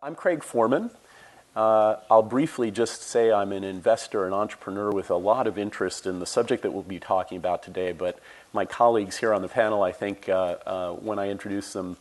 I'm Craig Forman. I'll briefly just say I'm an investor and entrepreneur with a lot of interest in the subject that we'll be talking about today, but my colleagues here on the panel, I think when I introduce them,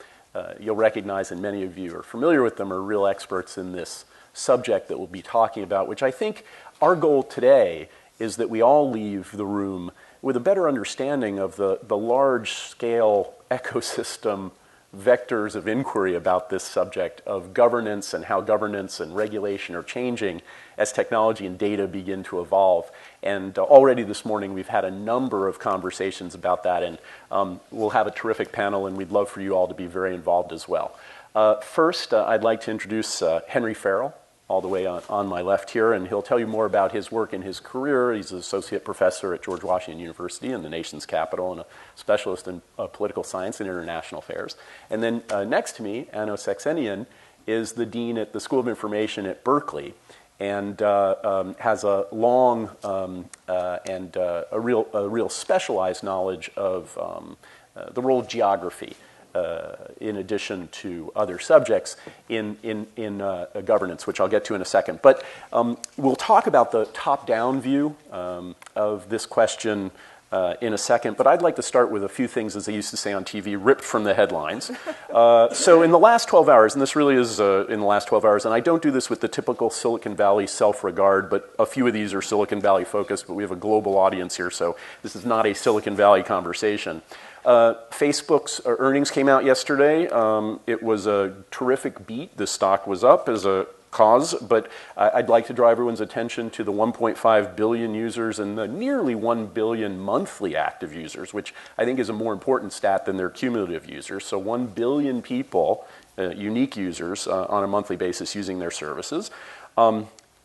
you'll recognize, and many of you are familiar with them, are real experts in this subject that we'll be talking about, which I think our goal today is that we all leave the room with a better understanding of the large-scale ecosystem vectors of inquiry about this subject of governance and how governance and regulation are changing as technology and data begin to evolve. And already this morning we've had a number of conversations about that, and we'll have a terrific panel, and we'd love for you all to be very involved as well. First, I'd like to introduce Henry Farrell, all the way on my left here, and he'll tell you more about his work and his career. He's an associate professor at George Washington University in the nation's capital and a specialist in political science and international affairs. And then next to me, Saxenian is the dean at the School of Information at Berkeley, and has a long and a real specialized knowledge of the role of geography, in addition to other subjects in governance, which I'll get to in a second. But we'll talk about the top-down view of this question in a second, but I'd like to start with a few things, as they used to say on TV, ripped from the headlines. So in the last 12 hours, and this really is in the last 12 hours, and I don't do this with the typical Silicon Valley self-regard, but a few of these are Silicon Valley focused, but we have a global audience here, so this is not a Silicon Valley conversation. Facebook's earnings came out yesterday. It was a terrific beat. The stock was up as a cause, but I'd like to draw everyone's attention to the 1.5 billion users and the nearly 1 billion monthly active users, which I think is a more important stat than their cumulative users. So 1 billion people, unique users, on a monthly basis using their services.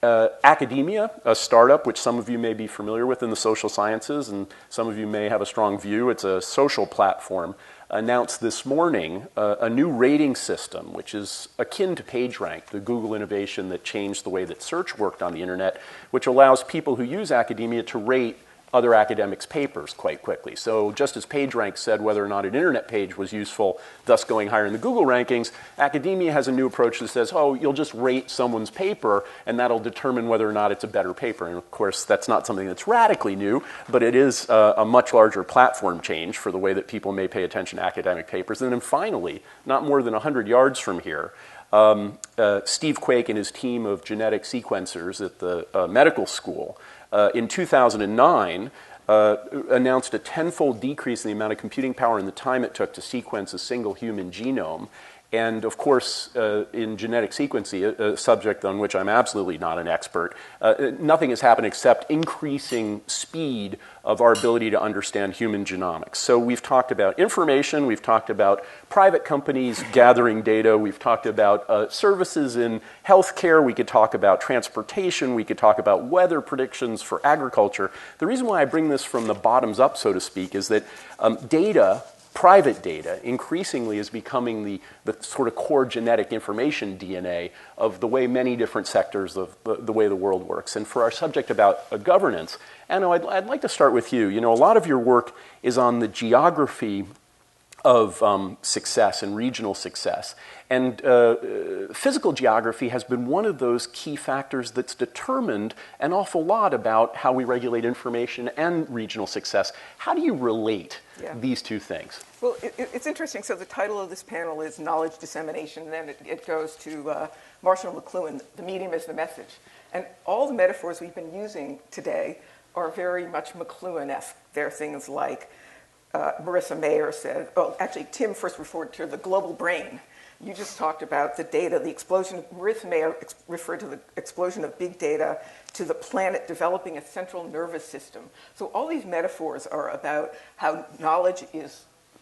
Academia, a startup which some of you may be familiar with in the social sciences, and some of you may have a strong view. It's a social platform, announced this morning a new rating system, which is akin to PageRank, the Google innovation that changed the way that search worked on the internet, which allows people who use academia to rate other academics' papers quite quickly. So just as PageRank said whether or not an internet page was useful, thus going higher in the Google rankings, academia has a new approach that says, oh, you'll just rate someone's paper, and that'll determine whether or not it's a better paper. And of course, that's not something that's radically new, but it is a much larger platform change for the way that people may pay attention to academic papers. And then finally, not more than 100 yards from here, Steve Quake and his team of genetic sequencers at the medical school in 2009 announced a tenfold decrease in the amount of computing power and the time it took to sequence a single human genome. And of course, in genetic sequencing, a subject on which I'm absolutely not an expert, nothing has happened except increasing speed of our ability to understand human genomics. So we've talked about information, we've talked about private companies gathering data, we've talked about services in healthcare, we could talk about transportation, we could talk about weather predictions for agriculture. The reason why I bring this from the bottoms up, so to speak, is that data, private data, increasingly is becoming the sort of core genetic information DNA of the way many different sectors of the way the world works. And for our subject about governance, Anna, I'd like to start with you. You know, a lot of your work is on the geography of success and regional success. And physical geography has been one of those key factors that's determined an awful lot about how we regulate information and regional success. How do you relate these two things? Well, it's interesting. So the title of this panel is Knowledge Dissemination, and then it goes to Marshall McLuhan, the medium is the message. And all the metaphors we've been using today are very much McLuhan-esque. They're things like Marissa Mayer said, oh, actually, Tim first referred to the global brain. You just talked about the data, the explosion. Marissa Mayer referred to the explosion of big data, to the planet developing a central nervous system. So all these metaphors are about how knowledge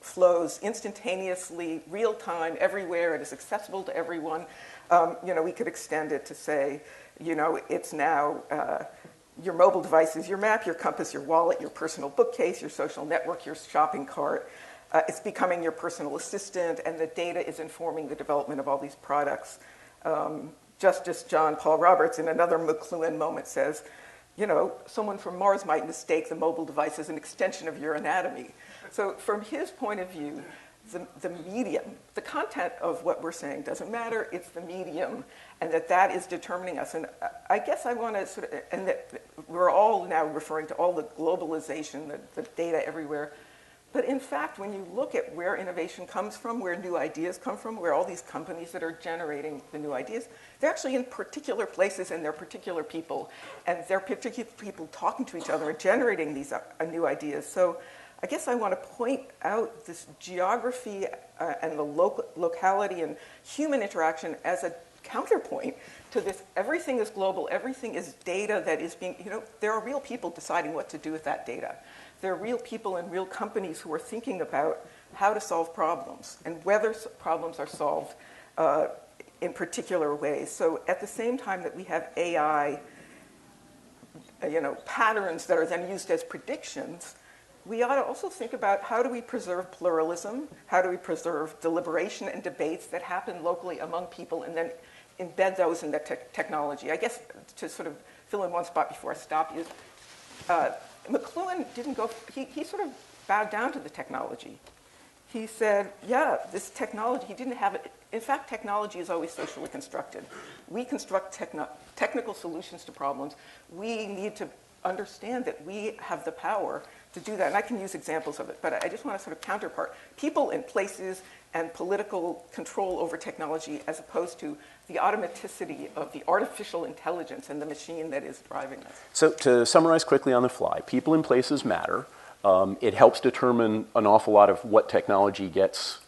flows instantaneously, real time, everywhere. It is accessible to everyone. We could extend it to say, it's now your mobile devices, your map, your compass, your wallet, your personal bookcase, your social network, your shopping cart. It's becoming your personal assistant, and the data is informing the development of all these products. Justice John Paul Roberts, in another McLuhan moment, says, someone from Mars might mistake the mobile device as an extension of your anatomy. So from his point of view, the medium. The content of what we're saying doesn't matter. It's the medium, and that is determining us. And I guess I want to sort of, and that we're all now referring to all the globalization, the data everywhere. But in fact, when you look at where innovation comes from, where new ideas come from, where all these companies that are generating the new ideas, they're actually in particular places and they're particular people. And they're particular people talking to each other and generating these new ideas. So I guess I want to point out this geography and the locality and human interaction as a counterpoint to this. Everything is global. Everything is data that is being, there are real people deciding what to do with that data. There are real people and real companies who are thinking about how to solve problems and whether problems are solved in particular ways. So at the same time that we have AI, patterns that are then used as predictions, we ought to also think about how do we preserve pluralism, how do we preserve deliberation and debates that happen locally among people, and then embed those in the technology. I guess to sort of fill in one spot before I stop you, McLuhan didn't go, he sort of bowed down to the technology. He said, yeah, this technology, he didn't have it. In fact, technology is always socially constructed. We construct technical solutions to problems. We need to understand that we have the power to do that. And I can use examples of it, but I just want to sort of counterpart people and places and political control over technology as opposed to the automaticity of the artificial intelligence and the machine that is driving us. So to summarize quickly on the fly, people and places matter. It helps determine an awful lot of what technology gets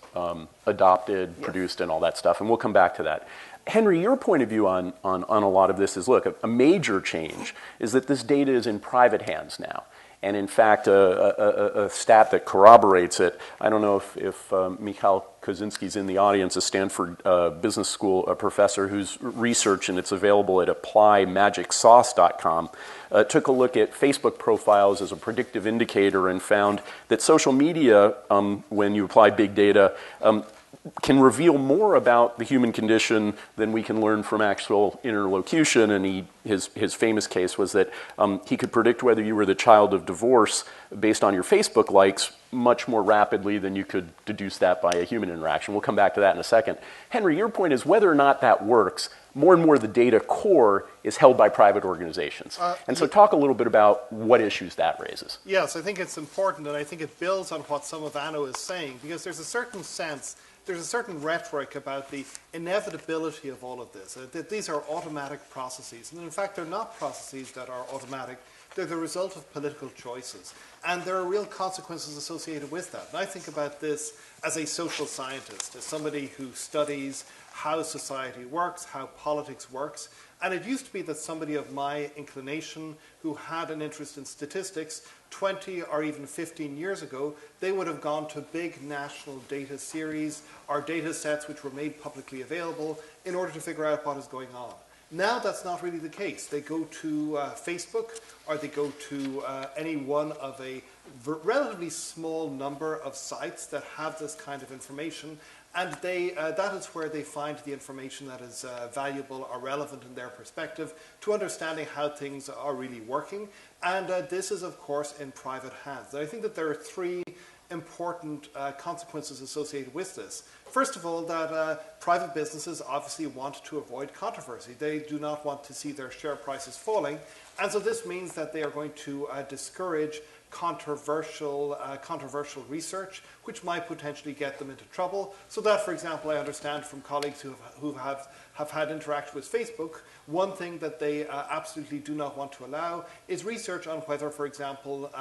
adopted, yes, produced, and all that stuff. And we'll come back to that. Henry, your point of view on a lot of this is, look, a major change is that this data is in private hands now. And in fact, a stat that corroborates it, I don't know if Mikhail Kozinski's in the audience, a Stanford Business School professor whose research, and it's available at applymagicsauce.com, took a look at Facebook profiles as a predictive indicator and found that social media, when you apply big data, can reveal more about the human condition than we can learn from actual interlocution. And his famous case was that he could predict whether you were the child of divorce based on your Facebook likes much more rapidly than you could deduce that by a human interaction. We'll come back to that in a second. Henry, your point is whether or not that works, more and more the data core is held by private organizations. And so talk a little bit about what issues that raises. Yes, I think it's important, and I think it builds on what some of Anno is saying, because there's a certain sense, there's a certain rhetoric about the inevitability of all of this, that these are automatic processes. And in fact, they're not processes that are automatic. They're the result of political choices. And there are real consequences associated with that. And I think about this as a social scientist, as somebody who studies how society works, how politics works. And it used to be that somebody of my inclination who had an interest in statistics 20 or even 15 years ago, they would have gone to big national data series or data sets which were made publicly available in order to figure out what is going on. Now that's not really the case. They go to Facebook or they go to any one of a relatively small number of sites that have this kind of information, and that is where they find the information that is valuable or relevant in their perspective to understanding how things are really working. And this is, of course, in private hands. And I think that there are three important consequences associated with this. First of all, that private businesses obviously want to avoid controversy. They do not want to see their share prices falling. And so this means that they are going to discourage controversial research, which might potentially get them into trouble. So that, for example, I understand from colleagues who have had interaction with Facebook, one thing that they absolutely do not want to allow is research on whether, for example,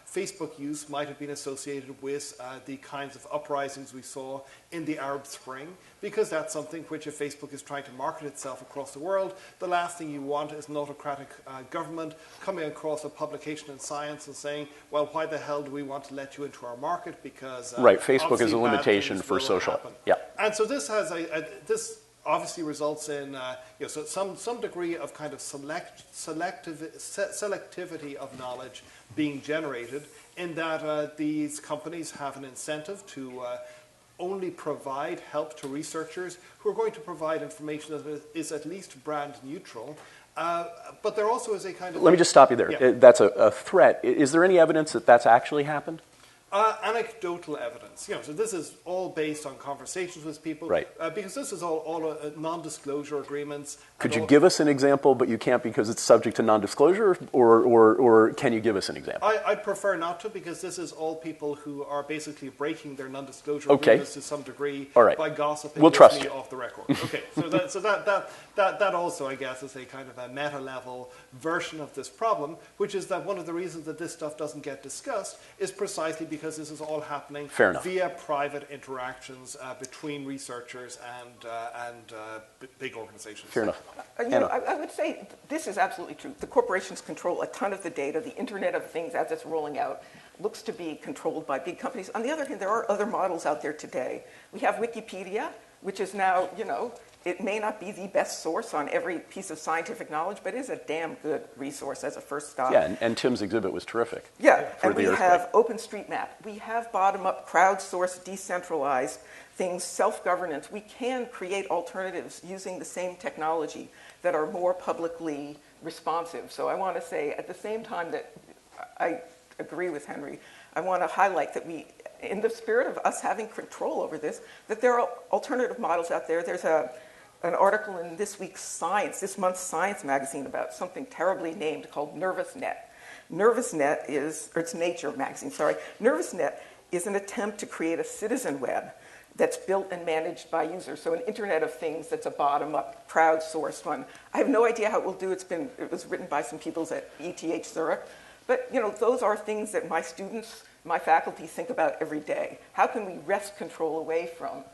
Facebook use might have been associated with the kinds of uprisings we saw in the Arab Spring, because that's something which, if Facebook is trying to market itself across the world, the last thing you want is an autocratic government coming across a publication in Science and saying, well, why the hell do we want to let you into our market? Because right, Facebook is a limitation for social. Yeah. And so this has this obviously results in so some degree of kind of selectivity of knowledge being generated, in that these companies have an incentive to only provide help to researchers who are going to provide information that is at least brand neutral. But there also is a kind of... Let me just stop you there. Yeah. That's a threat. Is there any evidence that that's actually happened? Anecdotal evidence. So this is all based on conversations with people. Right. Because this is all non-disclosure agreements. Could you give us an example, but you can't because it's subject to non-disclosure, or can you give us an example? I'd prefer not to, because this is all people who are basically breaking their non-disclosure agreements to some degree by gossiping with me off the record. Okay, so that also, I guess, is a kind of a meta-level version of this problem, which is that one of the reasons that this stuff doesn't get discussed is precisely because this is all happening via private interactions between researchers and big organizations. Fair enough. I would say this is absolutely true. The corporations control a ton of the data. The Internet of Things, as it's rolling out, looks to be controlled by big companies. On the other hand, there are other models out there today. We have Wikipedia, which is now, it may not be the best source on every piece of scientific knowledge, but it is a damn good resource as a first stop. Yeah, and Tim's exhibit was terrific. Yeah, and we have OpenStreetMap. We have bottom-up, crowdsourced, decentralized things, self-governance. We can create alternatives using the same technology that are more publicly responsive. So I want to say, at the same time that I agree with Henry, I want to highlight that we, in the spirit of us having control over this, that there are alternative models out there. There's an article in this month's Science magazine about something terribly named called NervousNet. NervousNet it's Nature magazine, sorry. NervousNet is an attempt to create a citizen web that's built and managed by users. So an Internet of Things that's a bottom-up, crowdsourced one. I have no idea how it will do. It was written by some people at ETH Zurich. But those are things that my students, my faculty think about every day. How can we wrest control away from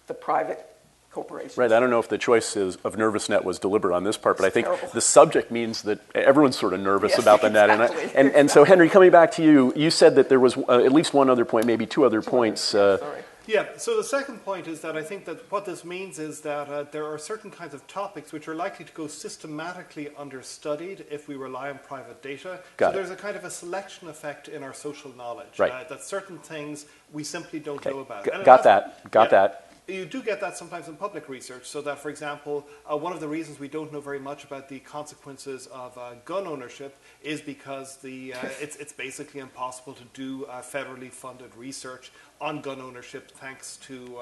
the private corporations? Right. I don't know if the choice of NervousNet was deliberate on this part, but I think the subject means that everyone's sort of nervous about the net. And so, Henry, coming back to you, you said that there was at least one other point, maybe two other points. Sorry. Yeah, so the second point is that I think that what this means is that there are certain kinds of topics which are likely to go systematically understudied if we rely on private data. There's a kind of a selection effect in our social knowledge, that certain things we simply don't know about. Got that. You do get that sometimes in public research, so that, for example, one of the reasons we don't know very much about the consequences of gun ownership is because it's basically impossible to do federally funded research on gun ownership thanks to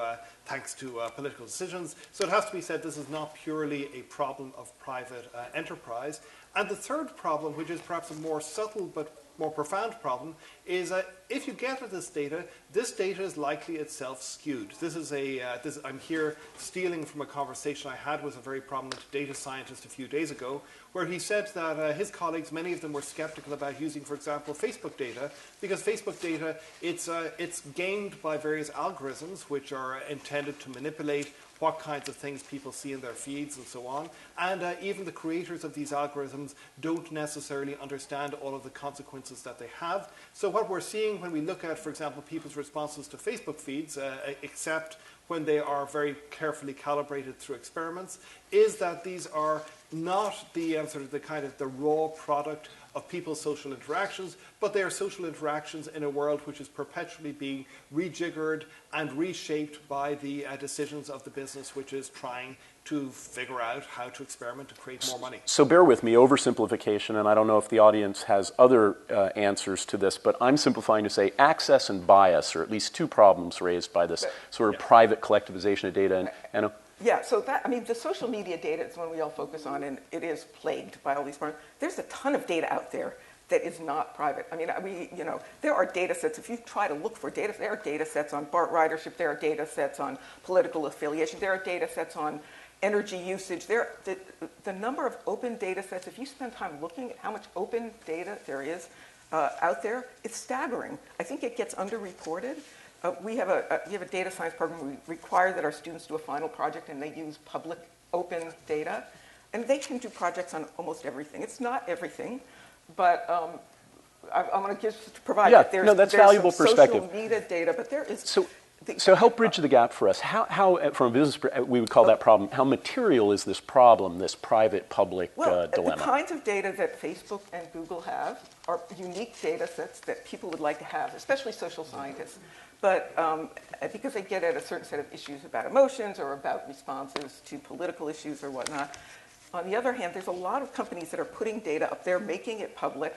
political decisions. So it has to be said this is not purely a problem of private enterprise. And the third problem, which is perhaps a more subtle but more profound problem, is if you get at this data is likely itself skewed. I'm here stealing from a conversation I had with a very prominent data scientist a few days ago, where he said that his colleagues, many of them were skeptical about using, for example, Facebook data, because Facebook data, it's gamed by various algorithms which are intended to manipulate what kinds of things people see in their feeds and so on. And even the creators of these algorithms don't necessarily understand all of the consequences that they have. So what we're seeing when we look at, for example, people's responses to Facebook feeds, except when they are very carefully calibrated through experiments, is that these are not the the raw product of people's social interactions, but they are social interactions in a world which is perpetually being rejiggered and reshaped by the decisions of the business, which is trying to figure out how to experiment to create more money. So bear with me, oversimplification, and I don't know if the audience has other answers to this, but I'm simplifying to say access and bias are at least two problems raised by this sort of private collectivization of data. And yeah, so the social media data is one we all focus on, and it is plagued by all these problems. There's a ton of data out there that is not private. There are data sets. If you try to look for data, there are data sets on BART ridership, there are data sets on political affiliation, there are data sets on energy usage. The number of open data sets, if you spend time looking at how much open data there is out there, it's staggering. I think it gets underreported. We have a data science program. We require that our students do a final project and they use public open data. And they can do projects on almost everything. It's not everything, but I want to provide that there's valuable some perspective. Social media data, but there is... So help bridge the gap for us. How from a business, we would call that problem, how material is this problem, this private-public dilemma? The kinds of data that Facebook and Google have are unique data sets that people would like to have, especially social scientists. But because they get at a certain set of issues about emotions or about responses to political issues or whatnot. On the other hand, there's a lot of companies that are putting data up there, making it public,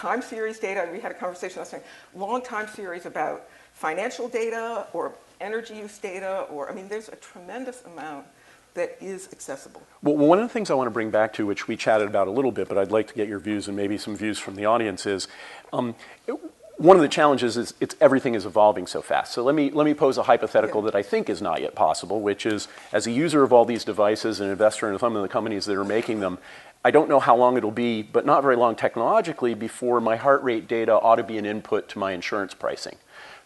time series data. We had a conversation last night. Long time series about financial data or energy use data, or, I mean, there's a tremendous amount that is accessible. Well, one of the things I want to bring back to, which we chatted about a little bit, but I'd like to get your views and maybe some views from the audience, is one of the challenges is everything is evolving so fast. So let me pose a hypothetical that I think is not yet possible, which is, as a user of all these devices and investor in some of the companies that are making them, I don't know how long it'll be, but not very long technologically, before my heart rate data ought to be an input to my insurance pricing.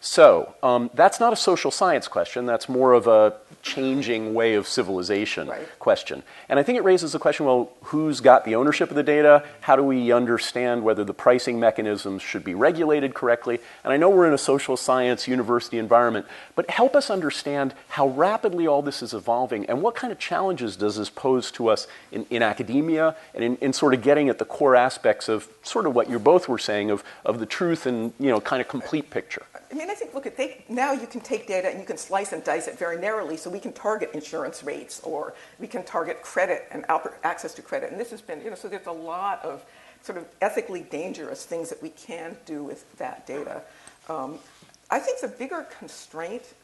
So that's not a social science question. That's more of a changing way of civilization question. And I think it raises the question, well, who's got the ownership of the data? How do we understand whether the pricing mechanisms should be regulated correctly? And I know we're in a social science university environment, but help us understand how rapidly all this is evolving and what kind of challenges does this pose to us in academia and in sort of getting at the core aspects of sort of what you both were saying of the truth and, you know, kind of complete picture. I mean, I think, look, now you can take data and you can slice and dice it very narrowly, so we can target insurance rates, or we can target credit and access to credit. And this has been, you know, so there's a lot of sort of ethically dangerous things that we can do with that data. I think the bigger constraint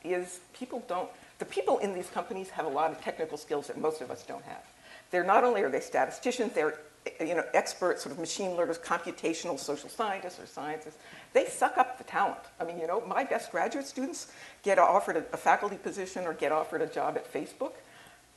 is the people in these companies have a lot of technical skills that most of us don't have. They're not only are they statisticians, they're, you know, experts, sort of machine learners, computational social scientists or scientists. They suck up the talent. I mean, you know, my best graduate students get offered a faculty position or get offered a job at Facebook.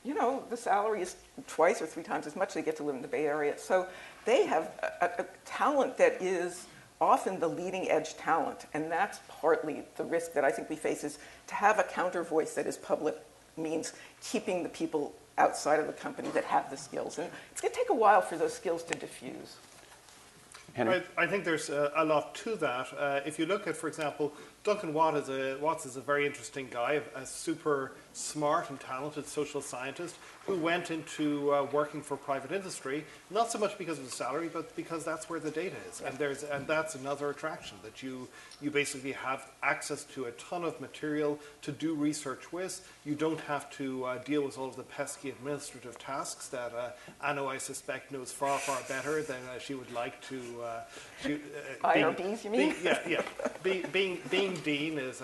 You know, the salary is twice or three times as much. They get to live in the Bay Area. So they have a talent that is often the leading edge talent. And that's partly the risk that I think we face, is to have a counter voice that is public means keeping the people outside of the company that have the skills. And it's going to take a while for those skills to diffuse. I think there's a lot to that. If you look at, for example, Duncan Watts is a very interesting guy, a super smart and talented social scientist who went into working for private industry, not so much because of the salary, but because that's where the data is. And that's another attraction, that you basically have access to a ton of material to do research with. You don't have to deal with all of the pesky administrative tasks that Anna, I suspect, knows far, far better than she would like to. IRBs, you mean? Being dean is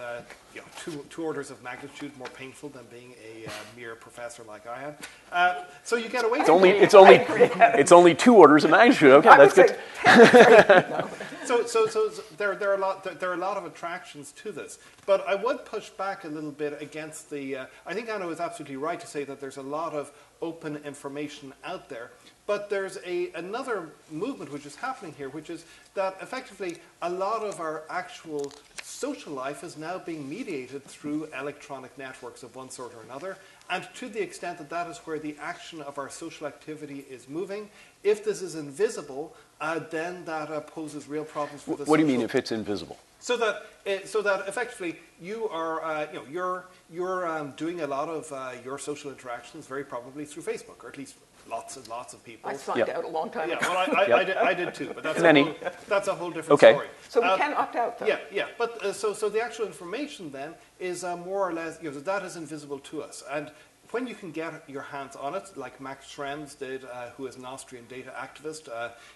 you know, two orders of magnitude more painful than being a mere professor like I am. So you get away. It's only 2 orders of magnitude. Okay, that's good. So there are a lot of attractions to this, but I would push back a little bit against the. I think Anna was absolutely right to say that there's a lot of open information out there. But there's another movement which is happening here, which is that effectively a lot of our actual social life is now being mediated through electronic networks of one sort or another. And to the extent that that is where the action of our social activity is moving, if this is invisible, then that poses real problems for the What do you mean if it's invisible? So that effectively you are, you're doing a lot of your social interactions very probably through Facebook, or at least lots and lots of people. I signed out a long time ago. Well, I did too, but that's a whole different story. So we can opt out, though. Yeah. But so the actual information then is more or less, that is invisible to us. And when you can get your hands on it, like Max Schrems did, who is an Austrian data activist,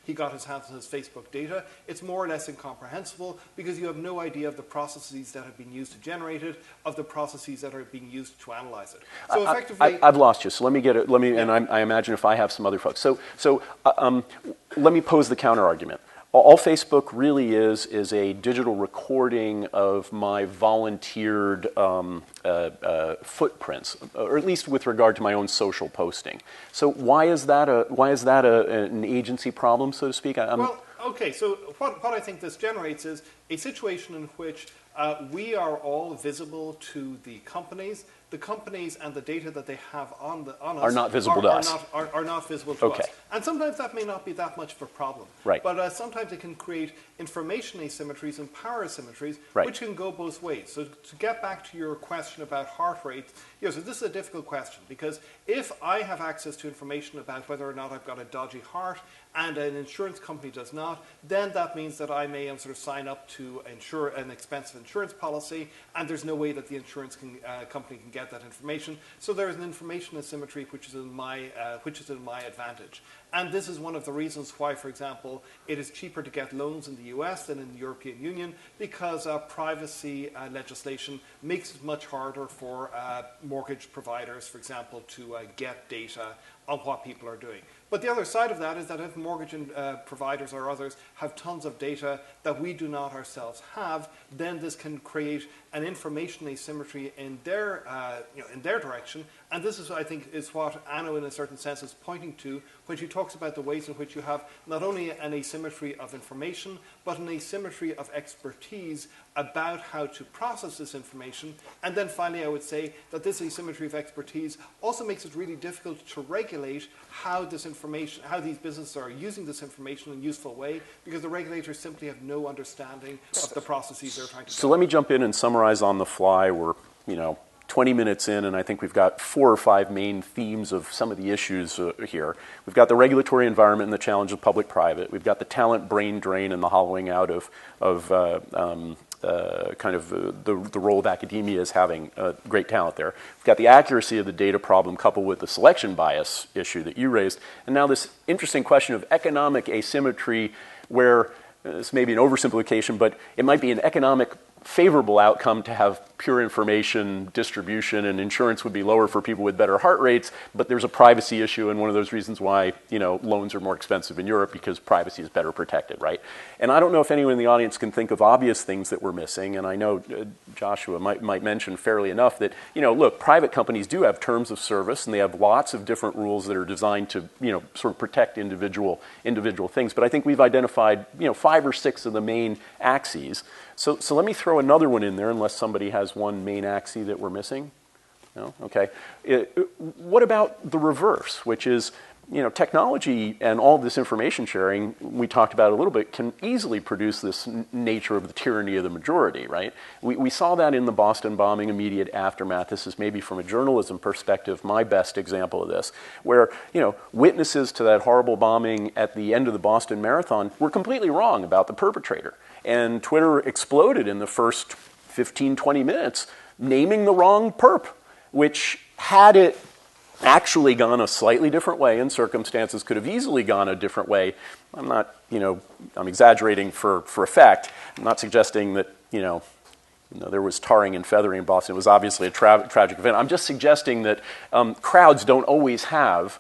he got his hands on his Facebook data. It's more or less incomprehensible because you have no idea of the processes that have been used to generate it, of the processes that are being used to analyze it. So effectively, I've lost you. So let me get it. And I imagine if I have some other folks. So let me pose the counter argument. All Facebook really is a digital recording of my volunteered footprints, or at least with regard to my own social posting. So why is that an agency problem, so to speak? So what I think this generates is a situation in which we are all visible to the companies. The companies and the data that they have on us are not visible to us. Are not visible to us. And sometimes that may not be that much of a problem. Right. But sometimes it can create information asymmetries and power asymmetries, which can go both ways. So to get back to your question about heart rate, so this is a difficult question, because if I have access to information about whether or not I've got a dodgy heart and an insurance company does not, then that means that I may sort of sign up to insure an expensive insurance policy, and there's no way that the insurance company can get get that information. So there is an information asymmetry which is in my advantage. And this is one of the reasons why, for example, it is cheaper to get loans in the US than in the European Union, because privacy legislation makes it much harder for mortgage providers, for example, to get data on what people are doing. But the other side of that is that if mortgage providers or others have tons of data that we do not ourselves have, then this can create an information asymmetry in their direction. And this is, I think, is what Anna, in a certain sense, is pointing to when she talks about the ways in which you have not only an asymmetry of information, but an asymmetry of expertise about how to process this information. And then finally, I would say that this asymmetry of expertise also makes it really difficult to regulate how this information, how these businesses are using this information in a useful way, because the regulators simply have no understanding of the processes they're trying to do. So let me jump in and summarize on the fly. We're, 20 minutes in, and I think we've got 4 or 5 main themes of some of the issues here. We've got the regulatory environment and the challenge of public-private. We've got the talent brain drain and the hollowing out of the role of academia as having great talent there. We've got the accuracy of the data problem coupled with the selection bias issue that you raised. And now this interesting question of economic asymmetry, where this may be an oversimplification, but it might be an economic favorable outcome to have pure information distribution, and insurance would be lower for people with better heart rates, but there's a privacy issue, and one of those reasons why loans are more expensive in Europe, because privacy is better protected, right? And I don't know if anyone in the audience can think of obvious things that we're missing, and I know Joshua might mention fairly enough that, look, private companies do have terms of service, and they have lots of different rules that are designed to, sort of protect individual things, but I think we've identified, 5 or 6 of the main axes. So let me throw another one in there, unless somebody has one main axis that we're missing. No? Okay. What about the reverse, which is, technology and all this information sharing, we talked about a little bit, can easily produce this nature of the tyranny of the majority, right? We saw that in the Boston bombing immediate aftermath. This is maybe from a journalism perspective my best example of this, where, witnesses to that horrible bombing at the end of the Boston Marathon were completely wrong about the perpetrator. And Twitter exploded in the first 15, 20 minutes, naming the wrong perp, which, had it actually gone a slightly different way, and circumstances could have easily gone a different way. I'm not, I'm exaggerating for effect. I'm not suggesting that, there was tarring and feathering in Boston. It was obviously a tragic event. I'm just suggesting that crowds don't always have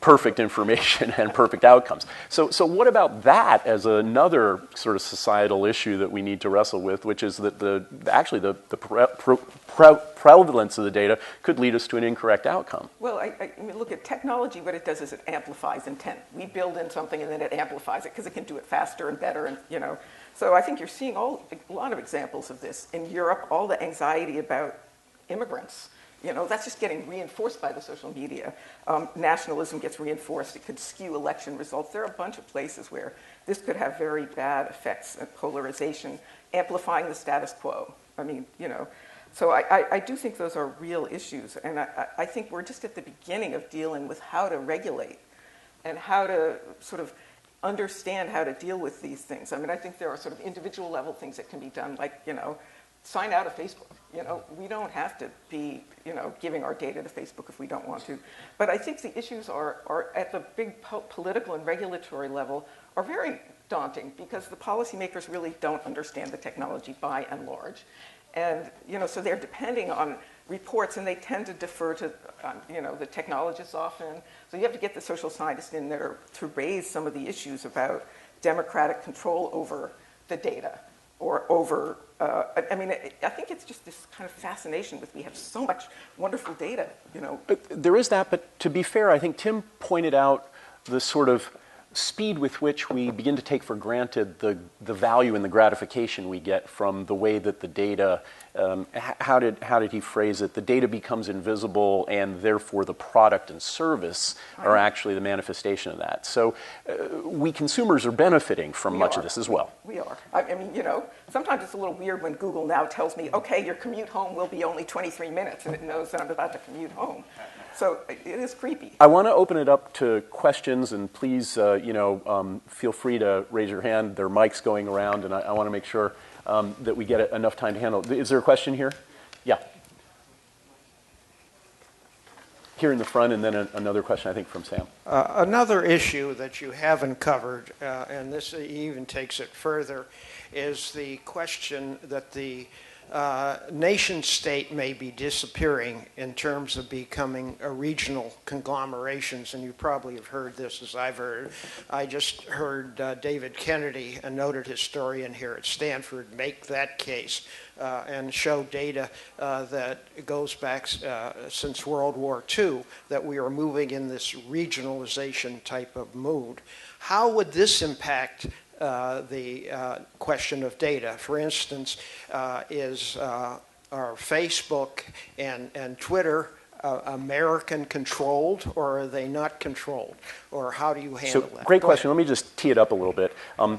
perfect information and perfect outcomes. So what about that as another sort of societal issue that we need to wrestle with, which is that the prevalence of the data could lead us to an incorrect outcome? Well, I mean, look at technology. What it does is it amplifies intent. We build in something and then it amplifies it because it can do it faster and better, and So I think you're seeing a lot of examples of this. In Europe, all the anxiety about immigrants, that's just getting reinforced by the social media. Nationalism gets reinforced. It could skew election results. There are a bunch of places where this could have very bad effects, polarization, amplifying the status quo. I mean, So I do think those are real issues. And I think we're just at the beginning of dealing with how to regulate and how to sort of understand how to deal with these things. I mean, I think there are sort of individual level things that can be done, like, sign out of Facebook. We don't have to be, giving our data to Facebook if we don't want to. But I think the issues are at the big political and regulatory level are very daunting, because the policymakers really don't understand the technology by and large. And, so they're depending on reports, and they tend to defer to, the technologists often. So you have to get the social scientists in there to raise some of the issues about democratic control over the data, or over, I think it's just this kind of fascination with, we have so much wonderful data, There is that, but to be fair, I think Tim pointed out the sort of speed with which we begin to take for granted the value and the gratification we get from the way that the data, how did he phrase it? The data becomes invisible, and therefore the product and service are actually the manifestation of that. So we consumers are benefiting from much of this as well. We are. I mean, sometimes it's a little weird when Google now tells me, okay, your commute home will be only 23 minutes, and it knows that I'm about to commute home. So it is creepy. I want to open it up to questions, and please, feel free to raise your hand. There are mics going around, and I want to make sure that we get enough time to handle. Is there a question here? Yeah. Here in the front, and then another question, I think, from Sam. Another issue that you haven't covered, and this even takes it further, is the question that the nation state may be disappearing in terms of becoming regional conglomerations, and you probably have heard this as I've heard. I just heard David Kennedy, a noted historian here at Stanford, make that case and show data that goes back since World War II, that we are moving in this regionalization type of mood. How would this impact the question of data? For instance, is our Facebook and Twitter American controlled, or are they not controlled, or how do you handle that? Great question. Let me just tee it up a little bit.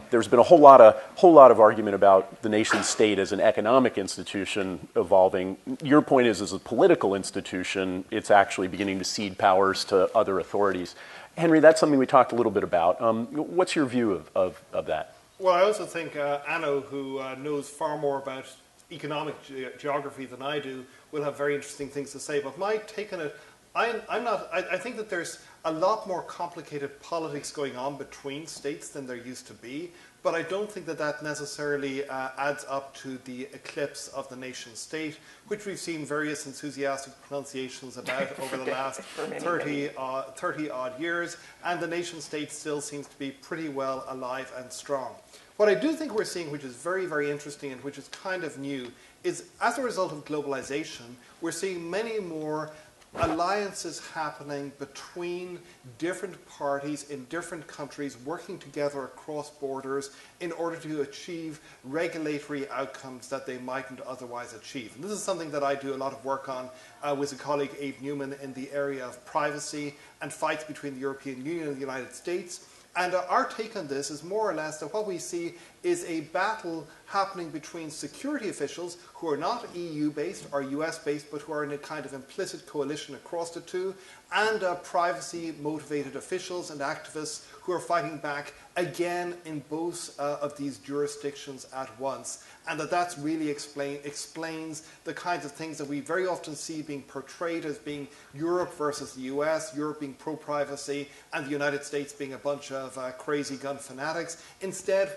There's been a whole lot of argument about the nation state as an economic institution evolving. Your point is, as a political institution, it's actually beginning to cede powers to other authorities. Henry, that's something we talked a little bit about. What's your view of that? Well, I also think Anno, who knows far more about economic geography than I do, will have very interesting things to say. But my take on it, I think that there's a lot more complicated politics going on between states than there used to be. But I don't think that that necessarily adds up to the eclipse of the nation state, which we've seen various enthusiastic pronunciations about over the last 30 odd years. And the nation state still seems to be pretty well alive and strong. What I do think we're seeing, which is very, very interesting and which is kind of new, is as a result of globalization, we're seeing many more alliances happening between different parties in different countries working together across borders in order to achieve regulatory outcomes that they mightn't otherwise achieve. And this is something that I do a lot of work on with a colleague, Abe Newman, in the area of privacy and fights between the European Union and the United States. And our take on this is more or less that what we see is a battle happening between security officials who are not EU-based or US-based, but who are in a kind of implicit coalition across the two, and privacy-motivated officials and activists who are fighting back again in both of these jurisdictions at once. And that's really explains the kinds of things that we very often see being portrayed as being Europe versus the US, Europe being pro-privacy, and the United States being a bunch of crazy gun fanatics. Instead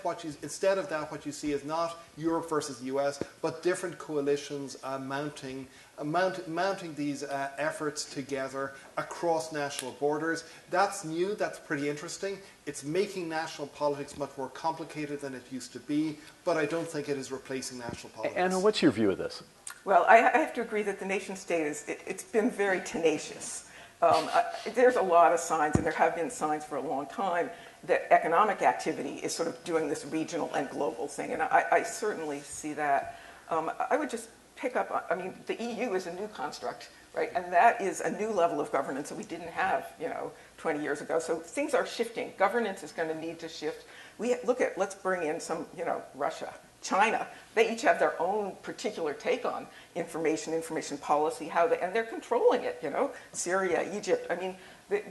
of that, what you see is not Europe versus the US, but different coalitions mounting these efforts together across national borders. That's new, that's pretty interesting. It's making national politics much more complicated than it used to be, but I don't think it is replacing national politics. Anna, what's your view of this? Well, I have to agree that the nation state it's been very tenacious. There's a lot of signs, and there have been signs for a long time, that economic activity is sort of doing this regional and global thing, and I certainly see that. I would just pick up, I mean, the EU is a new construct, right? And that is a new level of governance that we didn't have, 20 years ago. So things are shifting. Governance is going to need to shift. Let's bring in some, Russia, China. They each have their own particular take on information policy, and they're controlling it, Syria, Egypt. I mean,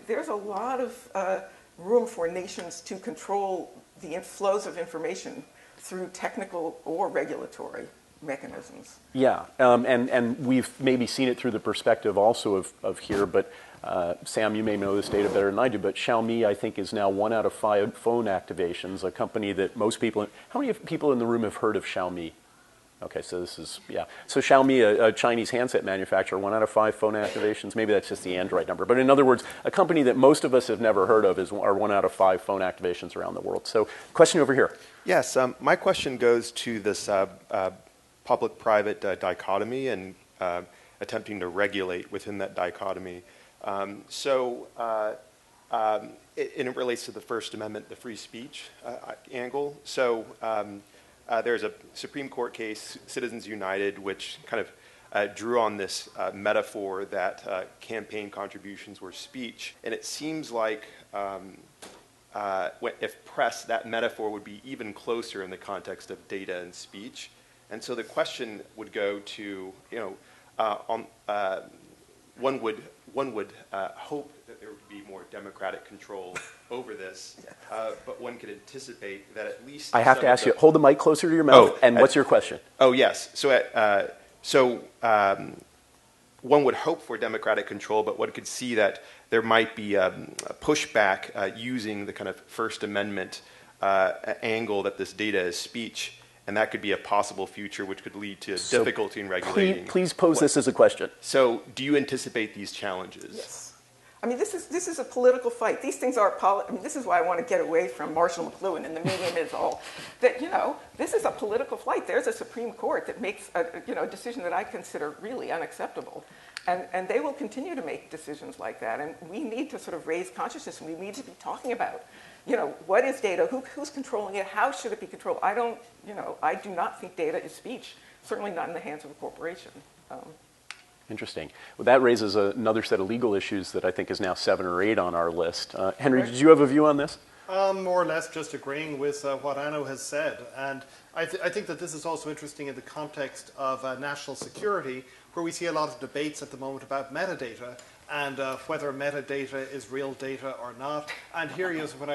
there's a lot of room for nations to control the inflows of information through technical or regulatory mechanisms. Yeah, and we've maybe seen it through the perspective also of here, but Sam, you may know this data better than I do, but Xiaomi, I think, is now 1 out of 5 phone activations, a company that most people, how many people in the room have heard of Xiaomi? Okay, so this is, yeah. So Xiaomi, a Chinese handset manufacturer, 1 out of 5 phone activations. Maybe that's just the Android number. But in other words, a company that most of us have never heard of are 1 out of 5 phone activations around the world. So question over here. Yes, my question goes to this public-private dichotomy and attempting to regulate within that dichotomy. And it relates to the First Amendment, the free speech angle. So there's a Supreme Court case, Citizens United, which kind of drew on this metaphor that campaign contributions were speech. And it seems like if pressed, that metaphor would be even closer in the context of data and speech. And so the question would go to, one would hope that there would be more democratic control over this, but one could anticipate that at least... I have to ask you, hold the mic closer to your mouth, and what's your question? Oh, yes. one would hope for democratic control, but one could see that there might be a pushback using the kind of First Amendment angle that this data is speech, and that could be a possible future which could lead to difficulty in regulating. Please pose this as a question. So do you anticipate these challenges? Yes. I mean, this is a political fight. These things are I mean, this is why I want to get away from Marshall McLuhan and the medium is all. That, this is a political fight. There's a Supreme Court that makes a decision that I consider really unacceptable. And they will continue to make decisions like that. And we need to sort of raise consciousness, and we need to be talking about, what is data? Who's controlling it? How should it be controlled? I do not think data is speech, certainly not in the hands of a corporation. Interesting. Well, that raises another set of legal issues that I think is now 7 or 8 on our list. Henry, did you have a view on this? More or less just agreeing with what Anno has said. And I think that this is also interesting in the context of national security, where we see a lot of debates at the moment about metadata and whether metadata is real data or not. And here is when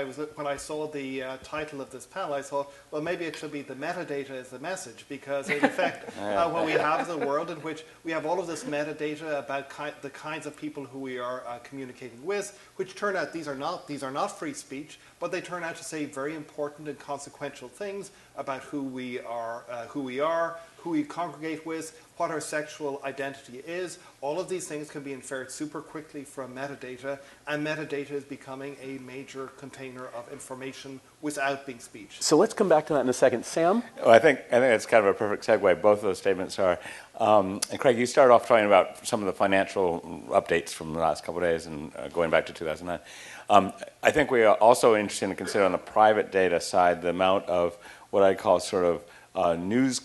I saw the title of this panel, I thought, well, maybe it should be the metadata is the message, because in effect, what we have is a world in which we have all of this metadata about the kinds of people who we are communicating with, which turn out these are not free speech, but they turn out to say very important and consequential things about who we are, who we congregate with, what our sexual identity is. All of these things can be inferred super quickly from metadata, and metadata is becoming a major container of information without being speech. So let's come back to that in a second. Sam? Well, I think it's kind of a perfect segue. Both of those statements are. And Craig, you started off talking about some of the financial updates from the last couple of days and going back to 2009. I think we are also interested to consider on the private data side the amount of what I call sort of news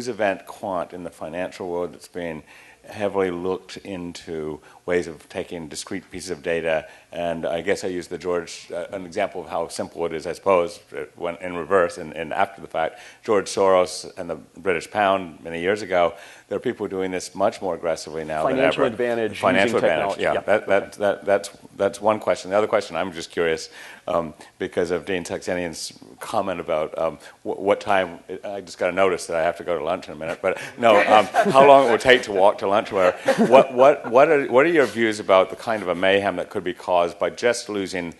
event quant in the financial world that's being heavily looked into ways of taking discrete pieces of data. And I guess I used an example of how simple it is, I suppose, when in reverse and after the fact. George Soros and the British pound many years ago, there are people doing this much more aggressively now financial than ever. Advantage, financial advantage, technology. yeah. That's one question. The other question, I'm just curious, because of Dean Saxenian's comment about what time, I just got a notice that I have to go to lunch in a minute, but no, how long it would take to walk to lunch, what are your views about the kind of a mayhem that could be caused by just losing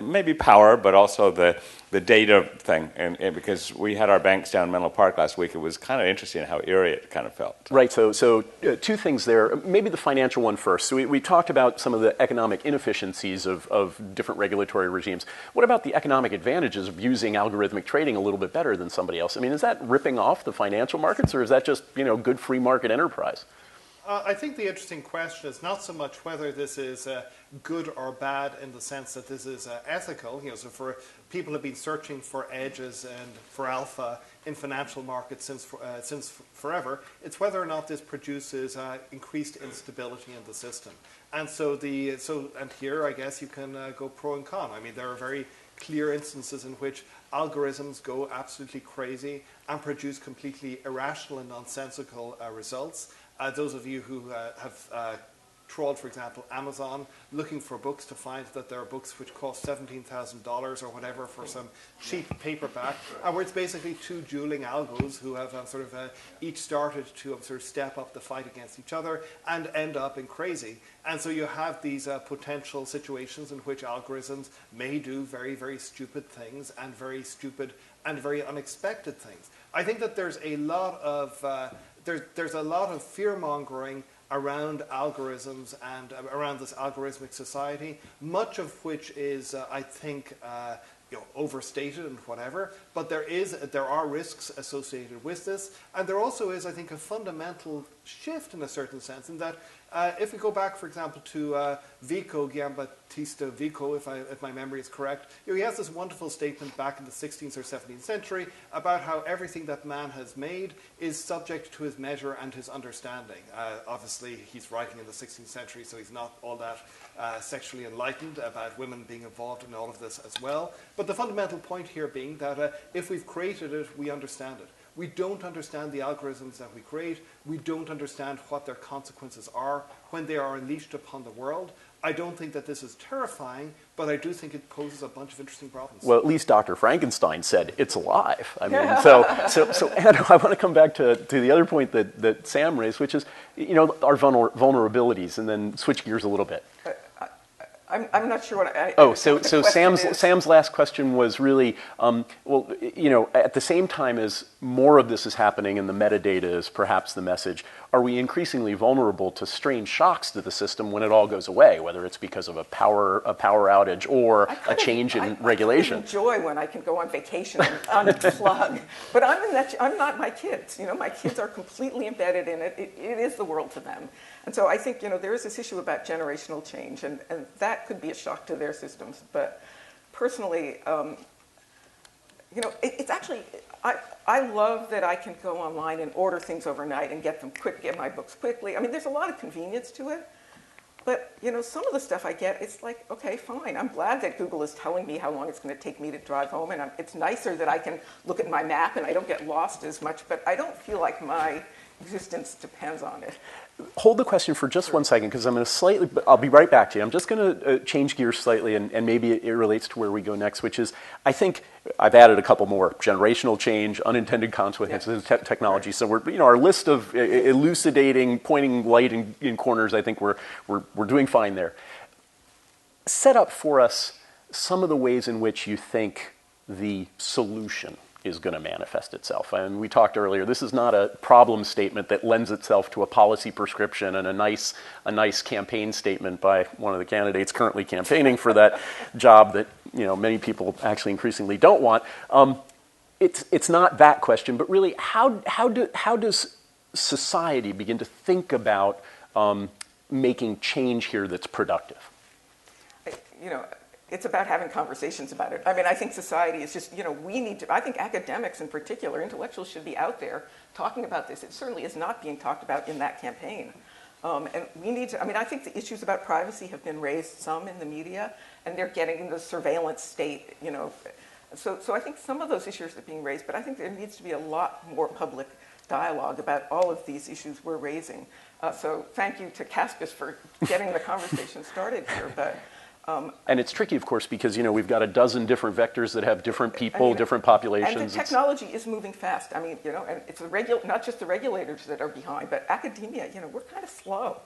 maybe power, but also the data thing? And because we had our banks down in Menlo Park last week, it was kind of interesting how eerie it kind of felt. Right, so 2 things there. Maybe the financial one first. So we talked about some of the economic inefficiencies of different regulatory regimes. What about the economic advantages of using algorithmic trading a little bit better than somebody else? I mean, is that ripping off the financial markets, or is that just, good free market enterprise? I think the interesting question is not so much whether this is good or bad in the sense that this is ethical. So for people who have been searching for edges and for alpha in financial markets since forever, it's whether or not this produces increased instability in the system. And and here I guess you can go pro and con. I mean, there are very clear instances in which algorithms go absolutely crazy and produce completely irrational and nonsensical results. Those of you who have trawled, for example, Amazon, looking for books to find that there are books which cost $17,000 or whatever for some cheap paperback, where it's basically 2 dueling algos who have each started to sort of step up the fight against each other and end up in crazy. And so you have these potential situations in which algorithms may do very, very stupid things and very stupid and very unexpected things. I think that there's a lot of there's a lot of fear-mongering around algorithms and around this algorithmic society, much of which is, I think, overstated and whatever. But there are risks associated with this, and there also is, I think, a fundamental shift in a certain sense, in that if we go back, for example, to Vico, Giambattista Vico, if my memory is correct, he has this wonderful statement back in the 16th or 17th century about how everything that man has made is subject to his measure and his understanding. Obviously, he's writing in the 16th century, so he's not all that sexually enlightened about women being involved in all of this as well. But the fundamental point here being that if we've created it, we understand it. We don't understand the algorithms that we create. We don't understand what their consequences are when they are unleashed upon the world. I don't think that this is terrifying, but I do think it poses a bunch of interesting problems. Well, at least Dr. Frankenstein said it's alive. I mean, so Anna, I want to come back to the other point that Sam raised, which is, our vulnerabilities, and then switch gears a little bit. I'm not sure what I. So Sam's last question was really, at the same time as more of this is happening and the metadata is perhaps the message, are we increasingly vulnerable to strange shocks to the system when it all goes away, whether it's because of a power outage or a change in regulation? I enjoy when I can go on vacation and unplug, but I'm not my kids. My kids are completely embedded in it. It is the world to them. And so I think, there is this issue about generational change, and that could be a shock to their systems. But personally, it's actually, I love that I can go online and order things overnight and get my books quickly. I mean, there's a lot of convenience to it. But, some of the stuff I get, it's like, okay, fine. I'm glad that Google is telling me how long it's going to take me to drive home. And it's nicer that I can look at my map and I don't get lost as much. But I don't feel like my existence depends on it. Hold the question for just 1 second, because I'm going to I'll be right back to you. I'm just going to change gears slightly, and maybe it relates to where we go next, which is, I think I've added a couple more: generational change, unintended consequences, technology. So we're, our list of elucidating, pointing light in corners, I think we're doing fine there. Set up for us some of the ways in which you think the solution is going to manifest itself. And we talked earlier, this is not a problem statement that lends itself to a policy prescription and a nice campaign statement by one of the candidates currently campaigning for that job that many people actually increasingly don't want. It's not that question, but really, how does society begin to think about making change here that's productive? It's about having conversations about it. I mean, I think society is just, I think academics in particular, intellectuals should be out there talking about this. It certainly is not being talked about in that campaign. And we need to, I think the issues about privacy have been raised some in the media, and they're getting the surveillance state, So I think some of those issues are being raised, but I think there needs to be a lot more public dialogue about all of these issues we're raising. So thank you to CASBS for getting the conversation started here. But and it's tricky, of course, because we've got a dozen different vectors that have different people, different populations. And the technology is moving fast. And it's not just the regulators that are behind, but academia. We're kind of slow.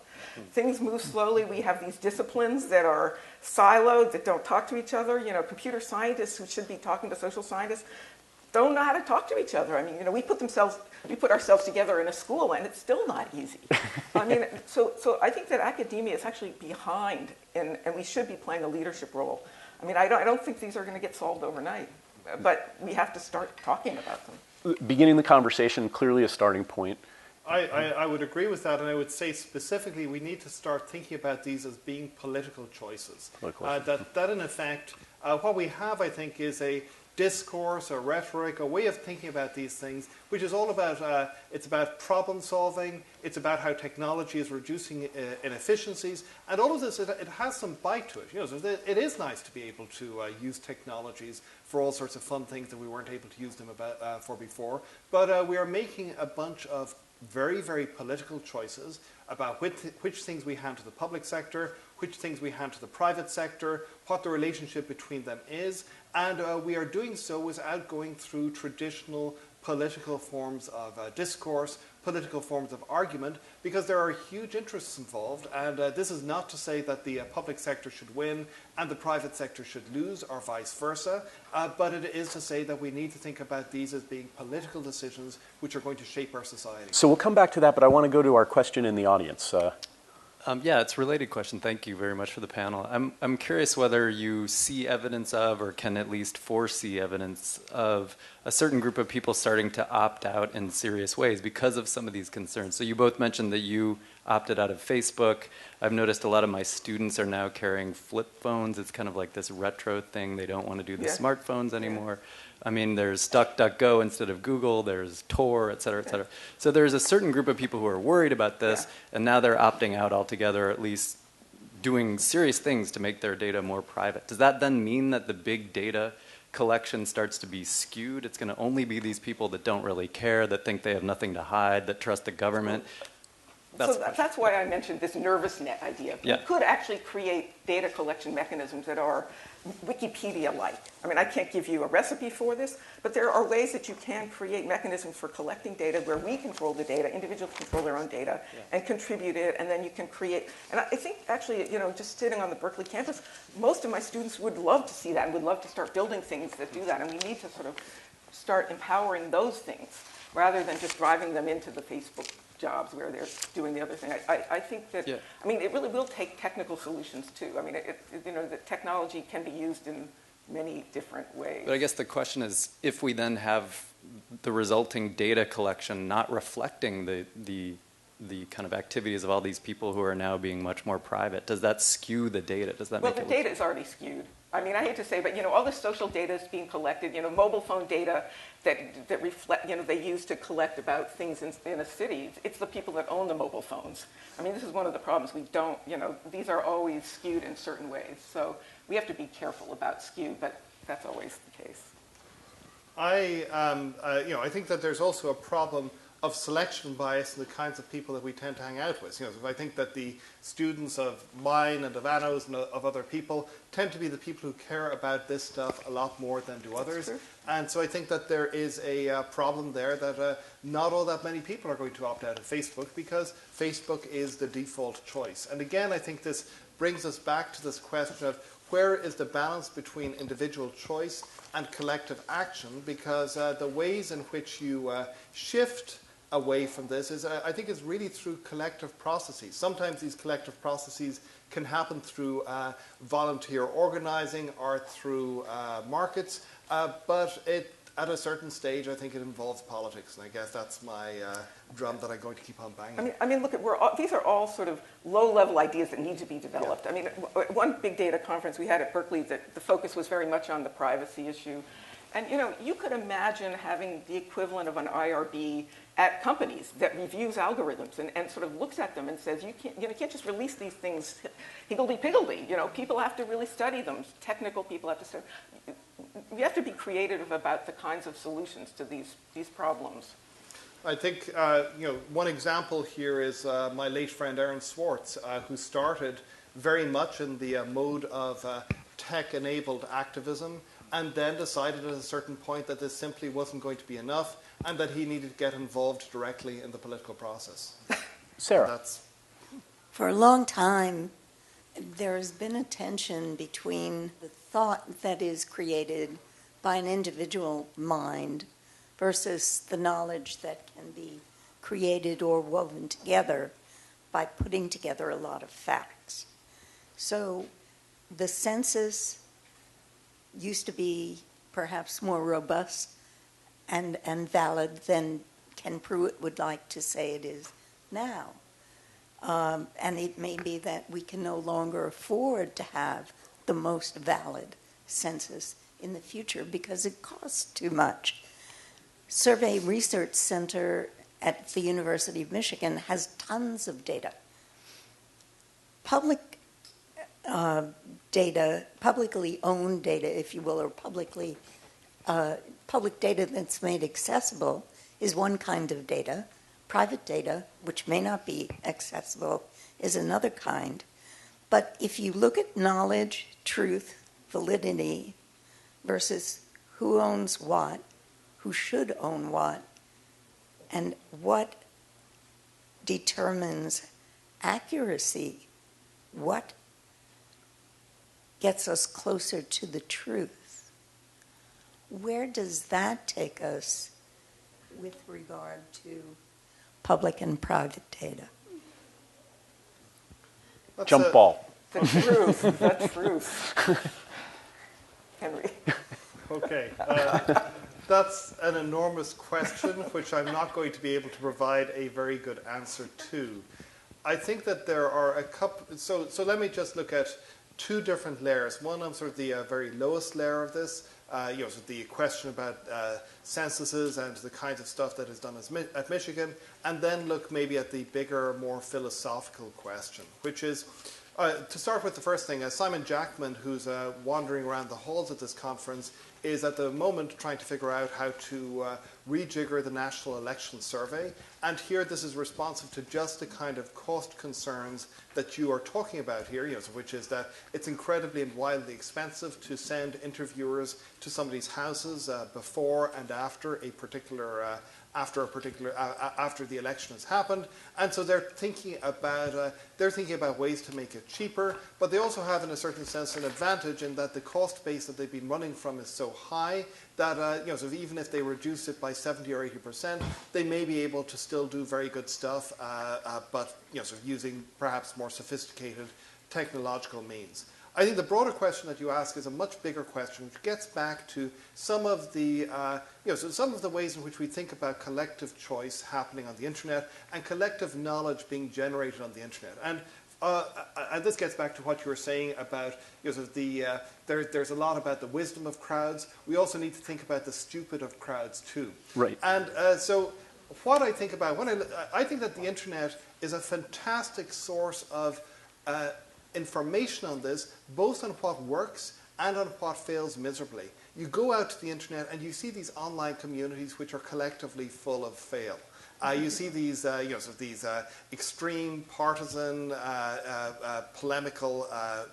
Things move slowly. We have these disciplines that are siloed, that don't talk to each other. Computer scientists who should be talking to social scientists don't know how to talk to each other. We put ourselves together in a school, and it's still not easy. So I think that academia is actually behind, and we should be playing a leadership role. I don't think these are going to get solved overnight, but we have to start talking about them. Beginning the conversation, clearly a starting point. I would agree with that, and I would say specifically we need to start thinking about these as being political choices. That in effect, what we have, I think, is a discourse, a rhetoric, a way of thinking about these things, which is all about, it's about problem solving, it's about how technology is reducing inefficiencies, and all of this, it has some bite to it. So it is nice to be able to use technologies for all sorts of fun things that we weren't able to use them for before, but we are making a bunch of very, very political choices about which things we hand to the public sector, which things we hand to the private sector, what the relationship between them is, and we are doing so without going through traditional political forms of discourse, political forms of argument, because there are huge interests involved, and this is not to say that the public sector should win and the private sector should lose, or vice versa, but it is to say that we need to think about these as being political decisions which are going to shape our society. So we'll come back to that, but I want to go to our question in the audience. Yeah, it's a related question. Thank you very much for the panel. I'm curious whether you see evidence of, or can at least foresee evidence of, a certain group of people starting to opt out in serious ways because of some of these concerns. So you both mentioned that you opted out of Facebook. I've noticed a lot of my students are now carrying flip phones. It's kind of like this retro thing. They don't want to do the smartphones anymore. There's DuckDuckGo instead of Google, there's Tor, et cetera, et cetera. So there's a certain group of people who are worried about this, and now they're opting out altogether, or at least doing serious things to make their data more private. Does that then mean that the big data collection starts to be skewed? It's going to only be these people that don't really care, that think they have nothing to hide, that trust the government? That's why I mentioned this nervous net idea. Yeah. We could actually create data collection mechanisms that are Wikipedia-like. I mean, I can't give you a recipe for this, but there are ways that you can create mechanisms for collecting data where we control the data, individuals control their own data, and contribute it, and then you can create. And I think actually, just sitting on the Berkeley campus, most of my students would love to see that and would love to start building things that do that. And we need to sort of start empowering those things rather than just driving them into the Facebook jobs where they're doing the other thing. I think that, I mean, it really will take technical solutions too. I mean, the technology can be used in many different ways. But I guess the question is, if we then have the resulting data collection not reflecting the kind of activities of all these people who are now being much more private, does that skew the data? Does that well, make the data is already skewed. I mean, I hate to say, but all this social data is being collected. Mobile phone data that reflect. They use to collect about things in a city. It's the people that own the mobile phones. I mean, this is one of the problems. We don't. These are always skewed in certain ways. So we have to be careful about skew, but that's always the case. I think that there's also a problem of selection bias in the kinds of people that we tend to hang out with. So I think that the students of mine and of Anno's and of other people tend to be the people who care about this stuff a lot more than do others. True. And so I think that there is a problem there that not all that many people are going to opt out of Facebook because Facebook is the default choice. And again, I think this brings us back to this question of where is the balance between individual choice and collective action, because the ways in which you shift away from this is, I think, is really through collective processes. Sometimes these collective processes can happen through volunteer organizing or through markets, but at a certain stage, I think it involves politics, and I guess that's my drum that I'm going to keep on banging. I mean, look, these are all sort of low-level ideas that need to be developed. Yeah. I mean, one big data conference we had at Berkeley, the focus was very much on the privacy issue. And, you could imagine having the equivalent of an IRB at companies that reviews algorithms and sort of looks at them and says, you can't just release these things higgledy-piggledy. People have to really study them. Technical people have to study. You have to be creative about the kinds of solutions to these problems. I think, one example here is my late friend Aaron Swartz, who started very much in the mode of tech-enabled activism, and then decided at a certain point that this simply wasn't going to be enough and that he needed to get involved directly in the political process. Sarah. For a long time, there has been a tension between the thought that is created by an individual mind versus the knowledge that can be created or woven together by putting together a lot of facts. So the census used to be perhaps more robust and valid than Ken Pruitt would like to say it is now. And it may be that we can no longer afford to have the most valid census in the future because it costs too much. Survey Research Center at the University of Michigan has tons of data. Public data, publicly owned data, if you will, or public data that's made accessible is one kind of data. Private data, which may not be accessible, is another kind. But if you look at knowledge, truth, validity, versus who owns what, who should own what, and what determines accuracy, what gets us closer to the truth, where does that take us with regard to public and private data? Jump ball. The truth. Henry. Okay. That's an enormous question, which I'm not going to be able to provide a very good answer to. I think that there are a couple. So let me just look at two different layers. One on sort of the very lowest layer of this, sort of the question about censuses and the kinds of stuff that is done at Michigan, and then look maybe at the bigger, more philosophical question, which is, To start with the first thing, Simon Jackman, who's wandering around the halls at this conference, is at the moment trying to figure out how to rejigger the National Election Survey. And here this is responsive to just the kind of cost concerns that you are talking about here, which is that it's incredibly and wildly expensive to send interviewers to somebody's houses before and after a particular after the election has happened, and so they're thinking about ways to make it cheaper. But they also have, in a certain sense, an advantage in that the cost base that they've been running from is so high that so even if they reduce it by 70 or 80%, they may be able to still do very good stuff, but sort of using perhaps more sophisticated technological means. I think the broader question that you ask is a much bigger question, which gets back to some of the, some of the ways in which we think about collective choice happening on the internet and collective knowledge being generated on the internet. And this gets back to what you were saying about there's a lot about the wisdom of crowds. We also need to think about the stupid of crowds too. Right. And so what I think about I think that the internet is a fantastic source of information on this, both on what works and on what fails miserably. You go out to the internet and you see these online communities which are collectively full of fail. You see these, these extreme, partisan, polemical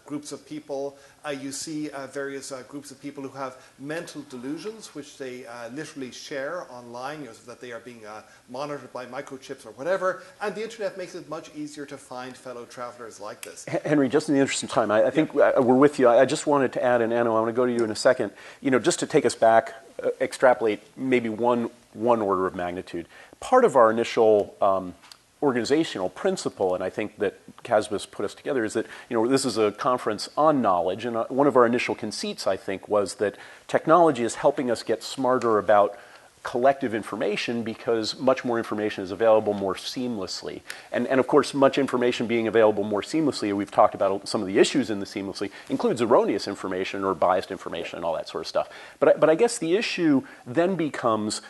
groups of people. You see various groups of people who have mental delusions, which they literally share online, so that they are being monitored by microchips or whatever. And the internet makes it much easier to find fellow travelers like this. Henry, just in the interest of time, I think we're with you. I just wanted to add, and Anna, I want to go to you in a second. Just to take us back, extrapolate maybe one order of magnitude. Part of our initial organizational principle, and I think that CASBS put us together, is that this is a conference on knowledge, and one of our initial conceits, I think, was that technology is helping us get smarter about collective information because much more information is available more seamlessly. And of course, much information being available more seamlessly, we've talked about some of the issues in the seamlessly, includes erroneous information or biased information and all that sort of stuff. But I guess the issue then becomes,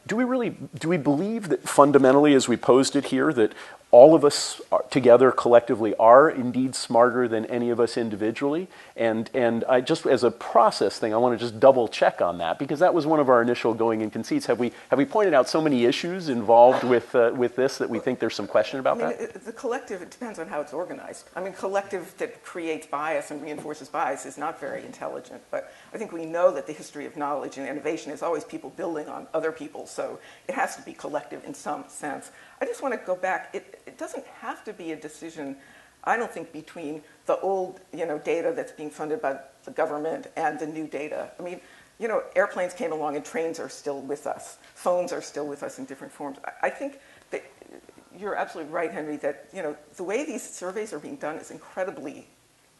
do we believe that fundamentally, as we posed it here, that all of us together collectively are indeed smarter than any of us individually? And I just, as a process thing, I want to just double check on that, because that was one of our initial going in conceits. Have we pointed out so many issues involved with this that we think there's some question about that? The collective, it depends on how it's organized. I mean, collective that creates bias and reinforces bias is not very intelligent, but I think we know that the history of knowledge and innovation is always people building on other people, so it has to be collective in some sense. I just want to go back. It doesn't have to be a decision, I don't think, between the old data that's being funded by the government and the new data. I mean, airplanes came along and trains are still with us. Phones are still with us in different forms. I think that you're absolutely right, Henry, that the way these surveys are being done is incredibly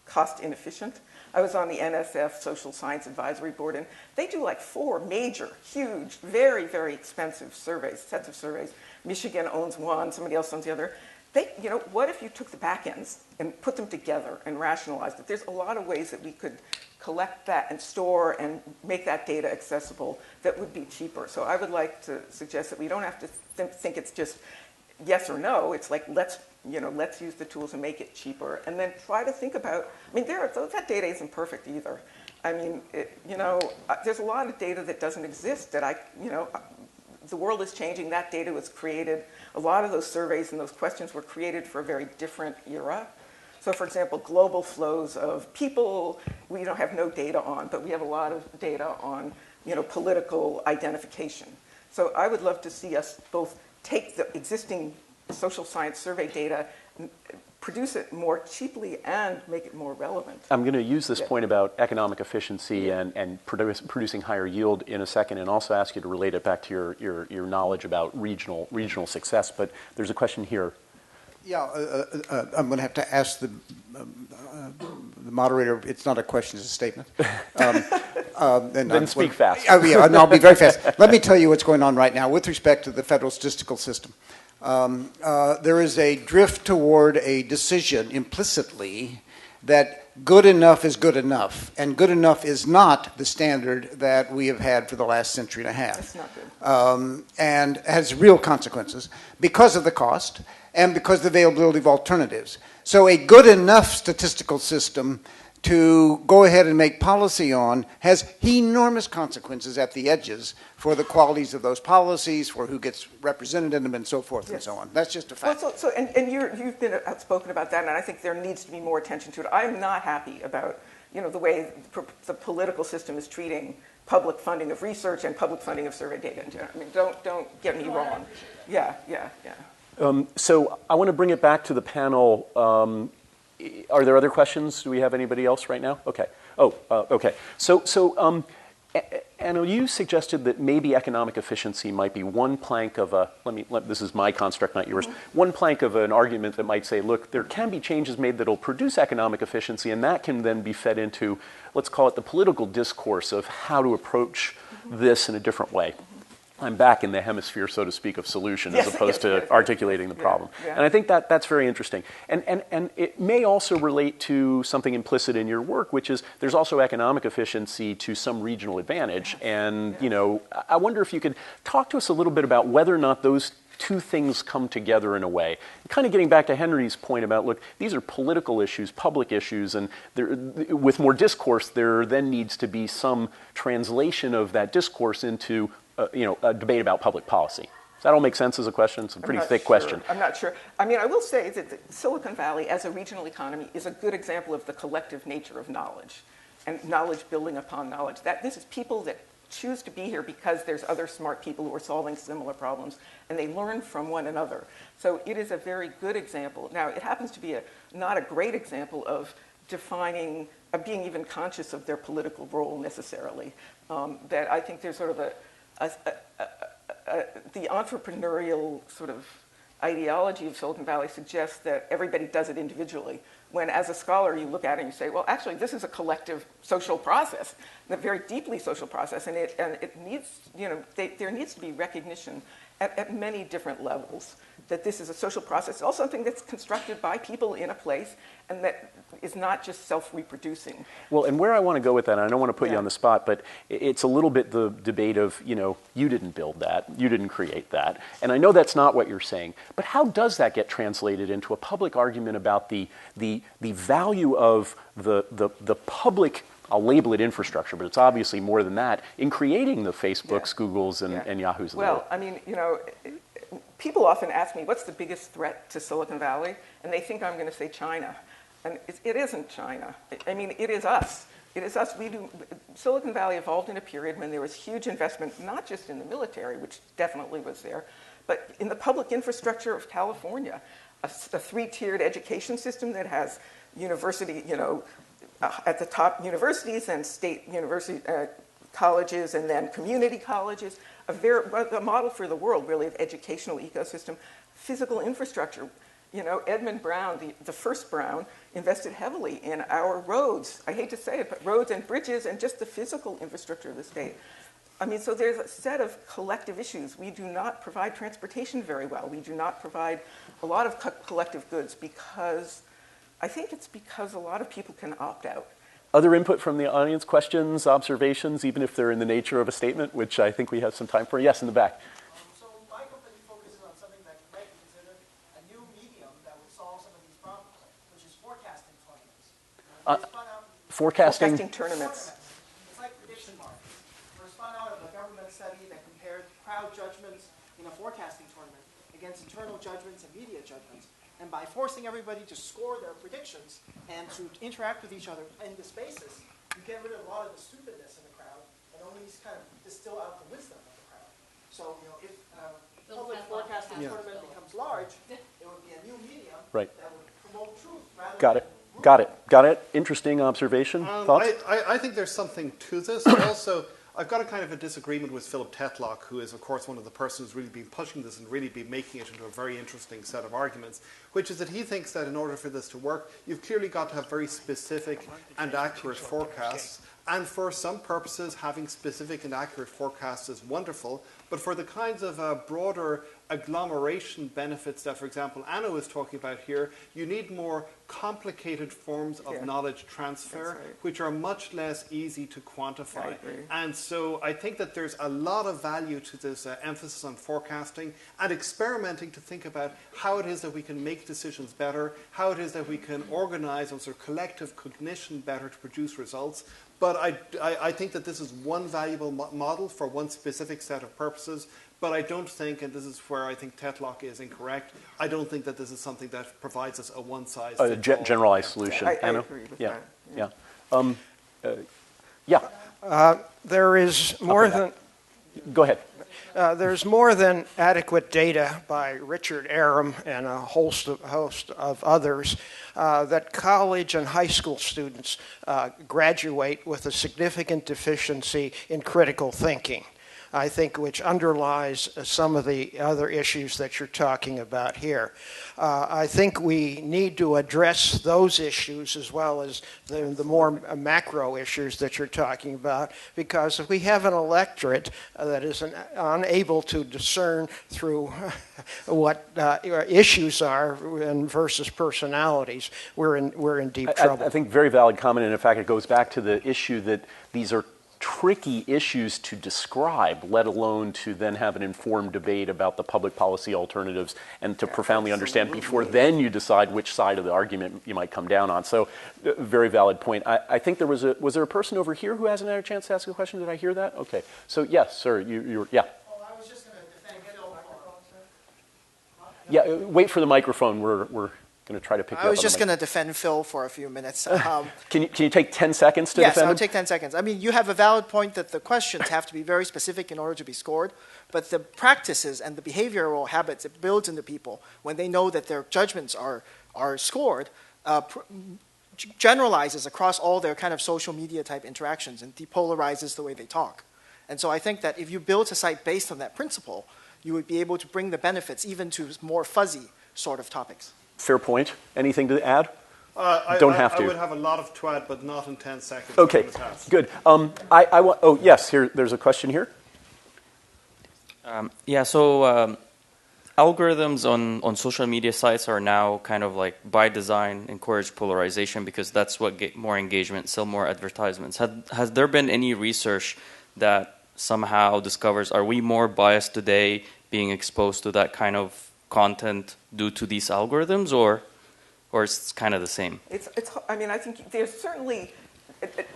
cost inefficient. I was on the NSF Social Science Advisory Board, and they do like 4 major, huge, very, very expensive sets of surveys. Michigan owns one, somebody else owns the other. What if you took the back ends and put them together and rationalized it? There's a lot of ways that we could collect that and store and make that data accessible that would be cheaper. So I would like to suggest that we don't have to think it's just yes or no. It's like, let's use the tools and make it cheaper, and then try to think about, that data isn't perfect either. I mean, there's a lot of data that doesn't exist that the world is changing. That data was created. A lot of those surveys and those questions were created for a very different era. So, for example, global flows of people, we don't have no data on, but we have a lot of data on, political identification. So I would love to see us both take the existing social science survey data, produce it more cheaply, and make it more relevant. I'm going to use this point about economic efficiency and producing higher yield in a second, and also ask you to relate it back to your knowledge about regional success. But there's a question here. Yeah, I'm going to have to ask the moderator. It's not a question; it's a statement. Then speak fast. Yeah, and I'll be very fast. Let me tell you what's going on right now with respect to the federal statistical system. There is a drift toward a decision implicitly that good enough is good enough, and good enough is not the standard that we have had for the last century and a half. That's not good. And has real consequences because of the cost, and because of the availability of alternatives. So a good enough statistical system to go ahead and make policy on has enormous consequences at the edges for the qualities of those policies, for who gets represented in them, and so forth and so on. That's just a fact. Well, and you've been outspoken about that, and I think there needs to be more attention to it. I'm not happy about the way the political system is treating public funding of research and public funding of survey data in general. I mean, don't get me wrong. Yeah. So I want to bring it back to the panel. Are there other questions? Do we have anybody else right now? Okay. Okay. So Anna, you suggested that maybe economic efficiency might be one plank of this is my construct, not yours, one plank of an argument that might say, look, there can be changes made that will produce economic efficiency, and that can then be fed into, let's call it the political discourse of how to approach this in a different way. I'm back in the hemisphere, so to speak, of solution as opposed to articulating the problem. Yeah. And I think that's very interesting. And it may also relate to something implicit in your work, which is there's also economic efficiency to some regional advantage. And, I wonder if you could talk to us a little bit about whether or not those two things come together in a way. Kind of getting back to Henry's point about, look, these are political issues, public issues, and with more discourse, there then needs to be some translation of that discourse into a debate about public policy. Does that all make sense as a question? It's a pretty thick question. I'm not sure. I mean, I will say that Silicon Valley, as a regional economy, is a good example of the collective nature of knowledge and knowledge building upon knowledge. This is people that choose to be here because there's other smart people who are solving similar problems, and they learn from one another. So it is a very good example. Now, it happens to be not a great example of being even conscious of their political role necessarily. That I think there's sort of the entrepreneurial sort of ideology of Silicon Valley suggests that everybody does it individually, when as a scholar you look at it and you say, well, actually this is a collective social process, a very deeply social process, and it needs, there needs to be recognition at many different levels that this is a social process. It's also something that's constructed by people in a place and that is not just self-reproducing. Well, and where I want to go with that, and I don't want to put you on the spot, but it's a little bit the debate of, you didn't build that, you didn't create that. And I know that's not what you're saying, but how does that get translated into a public argument about the value of the public, I'll label it infrastructure, but it's obviously more than that, in creating the Facebooks, Googles, and Yahoos. Well, I mean, people often ask me, what's the biggest threat to Silicon Valley? And they think I'm going to say China. And it isn't China. I mean, it is us. It is us. Silicon Valley evolved in a period when there was huge investment, not just in the military, which definitely was there, but in the public infrastructure of California, a three-tiered education system that has university, at the top universities and state university colleges and then community colleges, a model for the world, really, of educational ecosystem, physical infrastructure. Edmund Brown, the first Brown, invested heavily in our roads. I hate to say it, but roads and bridges and just the physical infrastructure of the state. I mean, so there's a set of collective issues. We do not provide transportation very well. We do not provide a lot of collective goods because a lot of people can opt out. Other input from the audience, questions, observations, even if they're in the nature of a statement, which I think we have some time for. Yes, in the back. So my company focuses on something that might be considered a new medium that would solve some of these problems, which is forecasting tournaments. Forecasting tournaments. It's like prediction markets. It was spun out of a government study that compared crowd judgments in a forecasting tournament against internal judgments and media judgments. And by forcing everybody to score their predictions and to interact with each other in the spaces, you get rid of a lot of the stupidness in the crowd and only kind of distill out the wisdom of the crowd. So, if the public forecasting tournament becomes large, it would be a new medium that would promote truth rather than... Got it. Interesting observation. Thoughts? I think there's something to this. Also, I've got a kind of a disagreement with Philip Tetlock, who is, of course, one of the persons who's really been pushing this and really been making it into a very interesting set of arguments, which is that he thinks that in order for this to work, you've clearly got to have very specific and accurate forecasts. And for some purposes, having specific and accurate forecasts is wonderful. But for the kinds of broader agglomeration benefits that, for example, Anna was talking about here. You need more complicated forms of knowledge transfer, which are much less easy to quantify. And so I think that there's a lot of value to this emphasis on forecasting and experimenting to think about how it is that we can make decisions better, how it is that we can organize our sort of collective cognition better to produce results. But I think that this is one valuable model for one specific set of purposes. But I don't think, and this is where I think Tetlock is incorrect, I don't think that this is something that provides us a one-size-fits-all generalized solution. I Anna? agree with Yeah. that. Yeah. There is more than... Go ahead. There's more than adequate data by Richard Arum and a host of others that college and high school students graduate with a significant deficiency in critical thinking, I think, which underlies some of the other issues that you're talking about here. I think we need to address those issues as well as the more macro issues that you're talking about, because if we have an electorate that is unable to discern through what issues are versus personalities, we're in deep trouble. I think very valid comment, and in fact it goes back to the issue that these are tricky issues to describe, let alone to then have an informed debate about the public policy alternatives and to profoundly understand before then you decide which side of the argument you might come down on. So, very valid point. I think was there a person over here who hasn't had a chance to ask a question? Did I hear that? Okay. So, yes, sir, yeah. Oh, I was just going to defend Phil. Yeah, wait for the microphone. We're going to try to pick you up. I was just going to defend Phil for a few minutes. Can you take 10 seconds to yes, defend him? I'll take 10 seconds. I mean, you have a valid point that the questions have to be very specific in order to be scored, but the practices and the behavioral habits it builds into people when they know that their judgments are scored generalizes across all their kind of social media type interactions and depolarizes the way they talk. And so I think that if you build a site based on that principle, you would be able to bring the benefits even to more fuzzy sort of topics. Fair point. Anything to add? Don't have to. I would have a lot to add, but not in 10 seconds. Okay, good. Yes, there's a question here. Algorithms on social media sites are now kind of like by design encourage polarization because that's what get more engagement, sell more advertisements. Has there been any research that somehow discovers, are we more biased today being exposed to that kind of content due to these algorithms, or it's kind of the same? I mean, I think there's certainly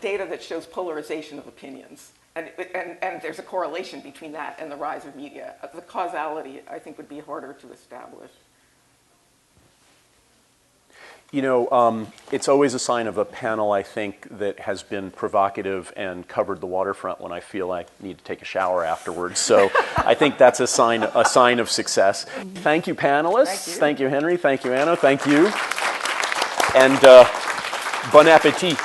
data that shows polarization of opinions, and there's a correlation between that and the rise of media. The causality, I think, would be harder to establish. You know, it's always a sign of a panel, I think, that has been provocative and covered the waterfront when I feel I need to take a shower afterwards. So I think that's a sign of success. Thank you, panelists. Thank you, Henry. Thank you, Anna. Thank you. And bon appetit.